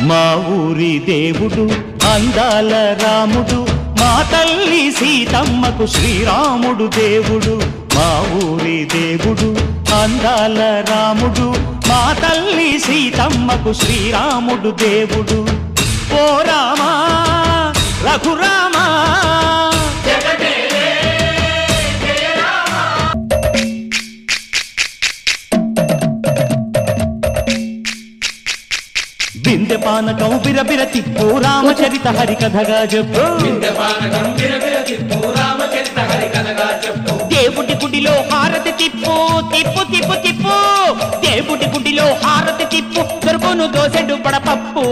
మా ఊరి దేవుడు అందాల రాముడు, మా తల్లి సీతమ్మకు శ్రీరాముడు దేవుడు. మా ఊరి దేవుడు అందాల రాముడు, మా తల్లి సీతమ్మకు శ్రీరాముడు దేవుడు. ఓ రామా రఘురామా బిందె పానకం బిరబిర తిప్పు రామచరిత హరికథగా చెప్పు. దేవుడి గుడిలో హారతి తిప్పు తిప్పు తిప్పు తిప్పు, దేవుడి గుడిలో హారతి తిప్పు, దొరుకును దోసెడు పడపప్పు.